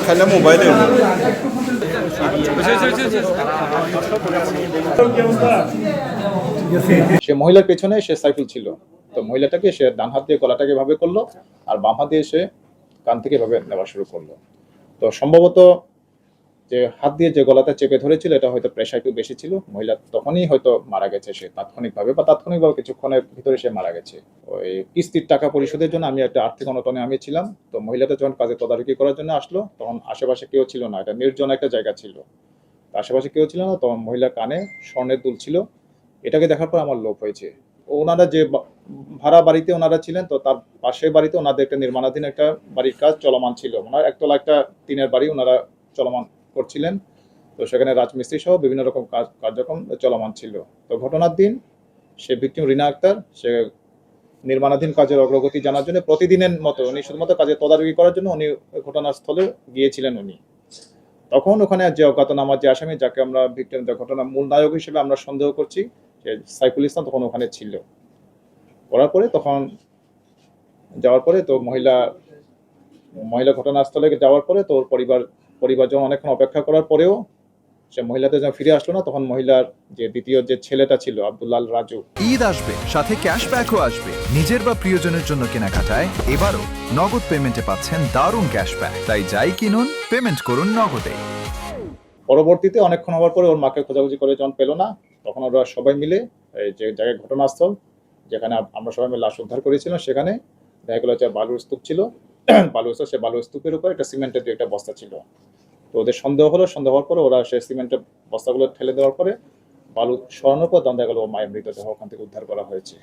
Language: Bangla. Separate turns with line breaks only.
খাইলে মোবাইলে
সে মহিলার পেছনে সে সাইকেল ছিল, তো মহিলাটাকে সে ডান হাত দিয়ে গলাটাকে এভাবে করলো আর বাম হাত দিয়ে সে কান থেকে এভাবে নেওয়া শুরু করলো। তো সম্ভবত যে হাত দিয়ে যে গলাটা চেপে ধরেছিল এটা হয়তো প্রেশার একটু বেশি ছিল, মহিলা তখনই হয়তো মারা গেছে, সে তাৎক্ষণিকভাবে কিছুক্ষণের ভিতরে সে মারা গেছে। ওই কিস্তির টাকা পরিশোধের জন্য আমি একটা আর্থিক অনটনে আমি ছিলাম, তো মহিলাটা যখন কাজে তদারকি করার জন্য আসলো তখন আশেপাশে কেউ ছিল না, এটা নির্জন একটা জায়গা ছিল, আশেপাশে কেউ ছিল না, তখন মহিলার কানে স্বর্ণের দুল ছিল। এটাকে দেখার পর আমার লোভ হয়েছে। ওনারা যে ভাড়া বাড়িতে ওনারা ছিলেন, তো তার পাশের বাড়িতে ওনাদের একটা নির্মাণাধীন একটা বাড়ির কাজ চলমান ছিল, ওনার একতলা একটা টিনের বাড়ি ওনারা চলমান করছিলেন। তো সেখানে রাজমিস্ত্রি সহ বিভিন্ন রকম কার্যক্রম চলমান ছিল। তো ঘটনার দিন সে ভিকটিম রিনা আক্তার, সে নির্মাণাধীন কাজের অগ্রগতি জানার জন্য প্রতিদিনের মতো উনি শুধুমাত্র কাজের তদারকি করার জন্য উনি ঘটনাস্থলে গিয়েছিলেন। উনি তখন ওখানে যে অজ্ঞাতনামা যে আসামি, যাকে আমরা ভিকটিম ঘটনার মূল নায়ক হিসেবে আমরা সন্দেহ করছি, যে সাইফুল ইসলাম, তখন ওখানে ছিল। করার পরে তখন যাওয়ার পরে তো মহিলা ঘটনাস্থলে যাওয়ার পরে তো ওর পরিবার যখন অনেকক্ষণ অপেক্ষা করার পরেও সে মহিলাদের যখন ফিরে আসলো না, তখন মহিলার যে দ্বিতীয় যে ছেলেটা ছিল আব্দুল্লাল রাজু।
ঈদ আসবে, সাথে ক্যাশব্যাকও আসবে। নিজের বা প্রিয়জনের জন্য কেনাকাটায় এবারও নগদ পেমেন্টে পাচ্ছেন দারুণ ক্যাশব্যাক। তাই যাই কিনুন, পেমেন্ট করুন নগদে।
পরবর্তীতে অনেকক্ষণ হওয়ার পরে ওর মাকে খোঁজাখুঁজি করে যখন পেলো না, তখন ওরা সবাই মিলে এই যে জায়গায় ঘটনাস্থল, যেখানে আমরা সবাই মিলে লাশ উদ্ধার করেছিলাম, সেখানে দেখা গেলো যে বালুর স্তূপ ছিল, সে বালুর স্তূপের উপর একটা সিমেন্টের যে একটা বস্তা ছিল। তো ওদের সন্দেহ হওয়ার পরে ওরা সে সিমেন্টের বস্তাগুলো ঠেলে দেওয়ার পরে বালু সরানোর পর দেখা গেল মায়ের মৃতদেহ ওখান থেকে উদ্ধার করা হয়েছে।